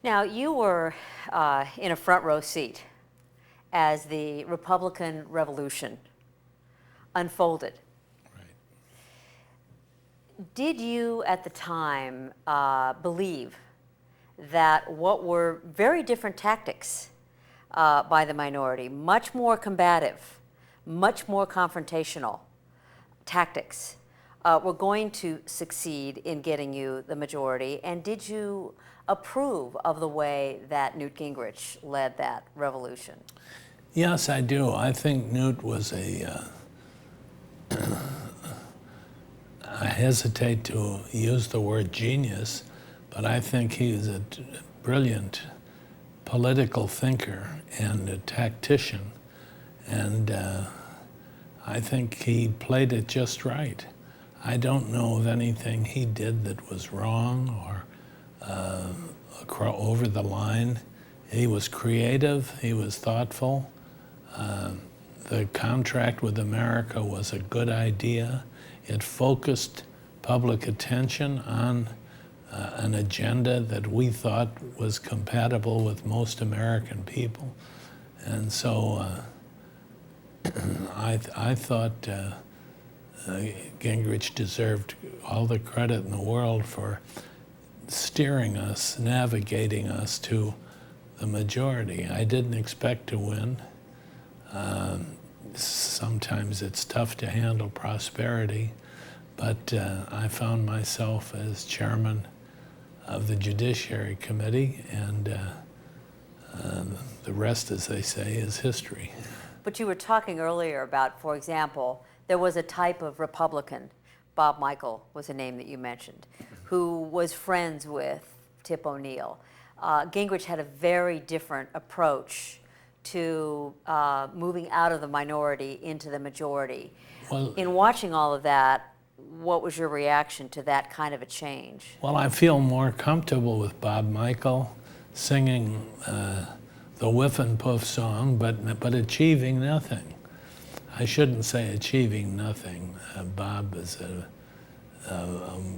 Now, you were in a front row seat as the Republican Revolution unfolded. Right. Did you at the time believe that what were very different tactics by the minority, much more combative, much more confrontational tactics, were going to succeed in getting you the majority? And did you approve of the way that Newt Gingrich led that revolution? Yes, I do. I think Newt was I hesitate to use the word genius, but I think he's a brilliant political thinker and a tactician, and I think he played it just right. I don't know of anything he did that was wrong or over the line. He was creative, he was thoughtful. The contract with America was a good idea. It focused public attention on an agenda that we thought was compatible with most American people. And so I thought Gingrich deserved all the credit in the world for steering us, navigating us to the majority. I didn't expect to win. Sometimes it's tough to handle prosperity, but I found myself as chairman of the Judiciary Committee, and the rest, as they say, is history. But you were talking earlier about, for example, there was a type of Republican, Bob Michel was a name that you mentioned, who was friends with Tip O'Neill. Gingrich had a very different approach to moving out of the minority into the majority. Well, in watching all of that, what was your reaction to that kind of a change? Well, I feel more comfortable with Bob Michel singing the Whiff and Puff song, but achieving nothing. I shouldn't say achieving nothing. Bob is a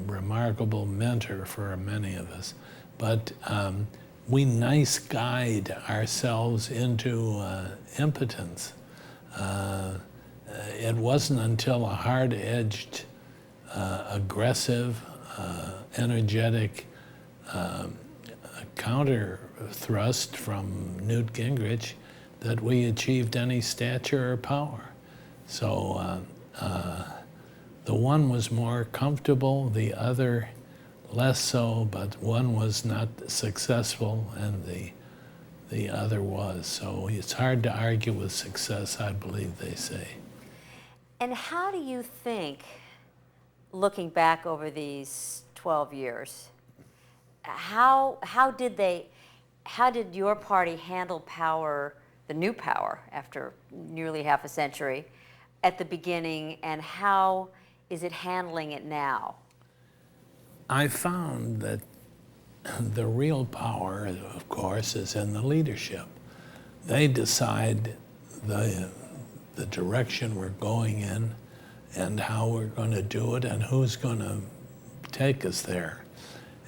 remarkable mentor for many of us, but we nice guide ourselves into impotence. It wasn't until a hard-edged, aggressive, energetic counter thrust from Newt Gingrich that we achieved any stature or power. So the one was more comfortable, the other less so, but one was not successful and the other was. So it's hard to argue with success, I believe they say. And how do you think, looking back over these 12 years, how did your party handle power, the new power, after nearly half a century, at the beginning, and how is it handling it now? I found that the real power, of course, is in the leadership. They decide the direction we're going in and how we're going to do it and who's going to take us there.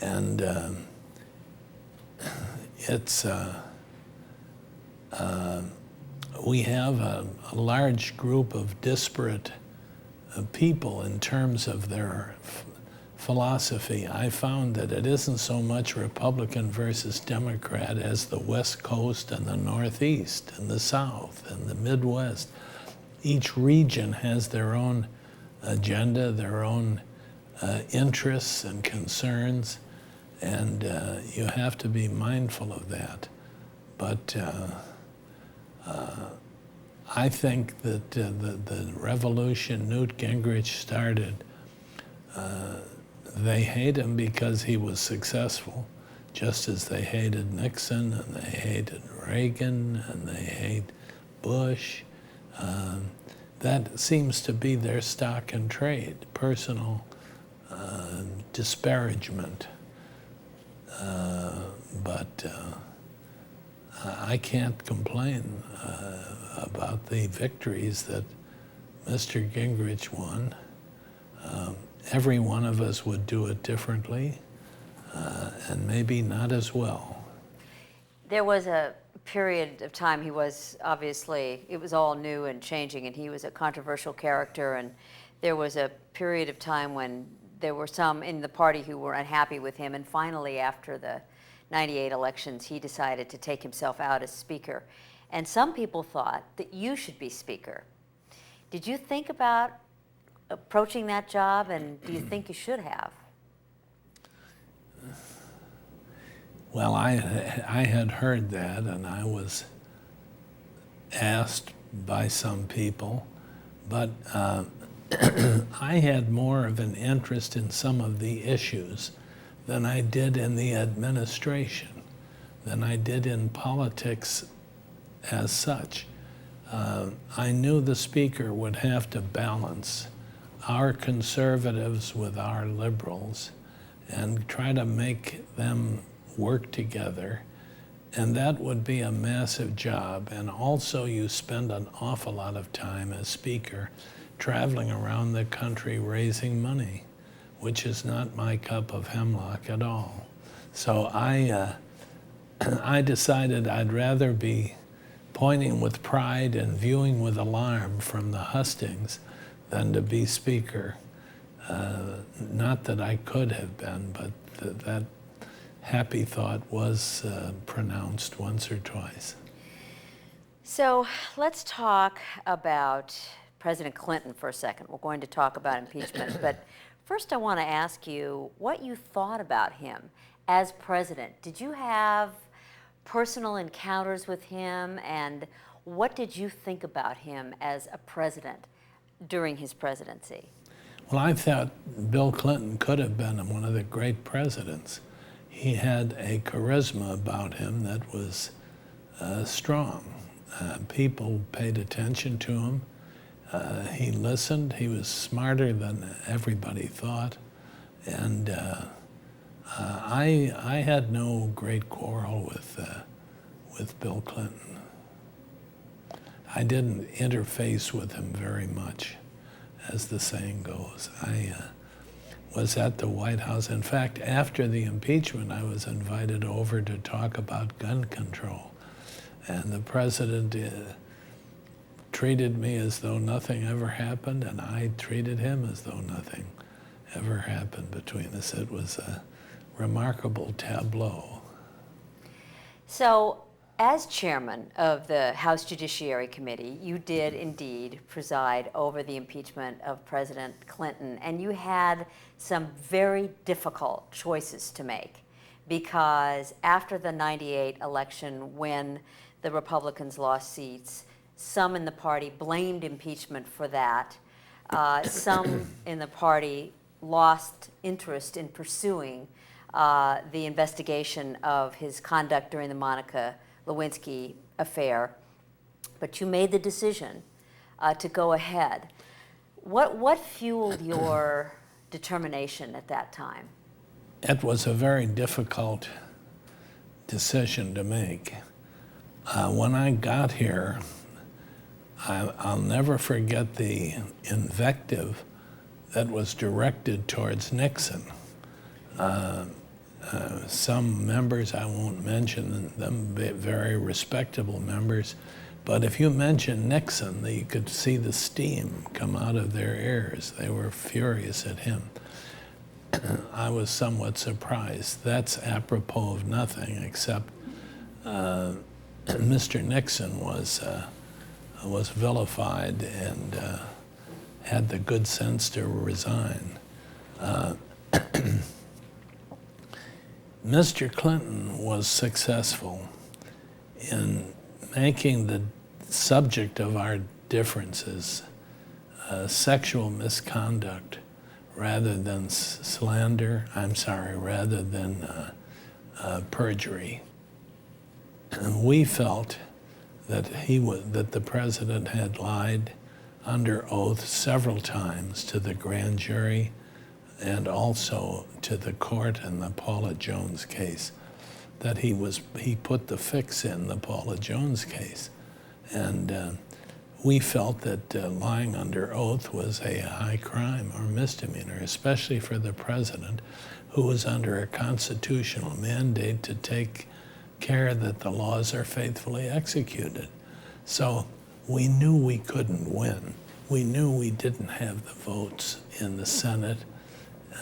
And we have a large group of disparate people in terms of their philosophy. I found that it isn't so much Republican versus Democrat as the West Coast and the Northeast and the South and the Midwest. Each region has their own agenda, their own interests and concerns, and you have to be mindful of that. But I think that the revolution Newt Gingrich started, they hate him because he was successful, just as they hated Nixon and they hated Reagan and they hate Bush. That seems to be their stock in trade, personal disparagement. But I can't complain about the victories that Mr. Gingrich won. Every one of us would do it differently, and maybe not as well. There was a period of time he was obviously, it was all new and changing, and he was a controversial character, and there was a period of time when there were some in the party who were unhappy with him, and finally after the 98 elections he decided to take himself out as Speaker. And some people thought that you should be Speaker. Did you think about approaching that job, and do you think you should have? Well, I had heard that, and I was asked by some people, but I had more of an interest in some of the issues than I did in the administration, than I did in politics as such. I knew the Speaker would have to balance our conservatives with our liberals and try to make them work together, and that would be a massive job. And also you spend an awful lot of time as Speaker traveling around the country raising money, which is not my cup of hemlock at all. So I decided I'd rather be pointing with pride and viewing with alarm from the hustings than to be Speaker. Not that I could have been, but that happy thought was pronounced once or twice. So let's talk about President Clinton for a second. We're going to talk about impeachment, but first I want to ask you what you thought about him as president. Did you have personal encounters with him, and what did you think about him as a president during his presidency? Well, I thought Bill Clinton could have been one of the great presidents. He had a charisma about him that was strong. People paid attention to him. He listened. He was smarter than everybody thought. And I had no great quarrel with Bill Clinton. I didn't interface with him very much, as the saying goes. I was at the White House. In fact, after the impeachment, I was invited over to talk about gun control. And the president treated me as though nothing ever happened, and I treated him as though nothing ever happened between us. It was a remarkable tableau. So, as chairman of the House Judiciary Committee, you did indeed preside over the impeachment of President Clinton, and you had some very difficult choices to make, because after the 98 election, when the Republicans lost seats, some in the party blamed impeachment for that. Some in the party lost interest in pursuing the investigation of his conduct during the Monica Lewinsky affair, but you made the decision to go ahead. What fueled your determination at that time? It was a very difficult decision to make. When I got here, I'll never forget the invective that was directed towards Nixon. Some members, I won't mention them, very respectable members, but if you mention Nixon, you could see the steam come out of their ears. They were furious at him. I was somewhat surprised. That's apropos of nothing, except Mr. Nixon was vilified and had the good sense to resign. Mr. Clinton was successful in making the subject of our differences sexual misconduct rather than rather than perjury. And we felt that that the president had lied under oath several times to the grand jury and also to the court in the Paula Jones case, that he put the fix in the Paula Jones case. And we felt that lying under oath was a high crime or misdemeanor, especially for the president, who was under a constitutional mandate to take care that the laws are faithfully executed. So we knew we couldn't win. We knew we didn't have the votes in the Senate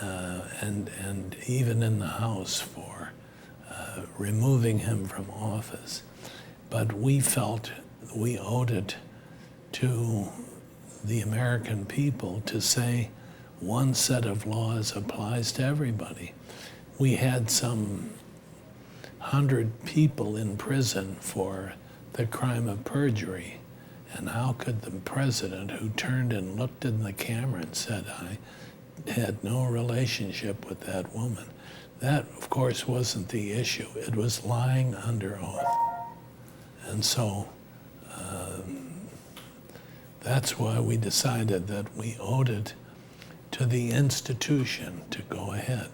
and even in the House for removing him from office. But we felt we owed it to the American people to say one set of laws applies to everybody. We had some 100 people in prison for the crime of perjury. And how could the president, who turned and looked in the camera and said, I had no relationship with that woman, that, of course, wasn't the issue. It was lying under oath. And so that's why we decided that we owed it to the institution to go ahead.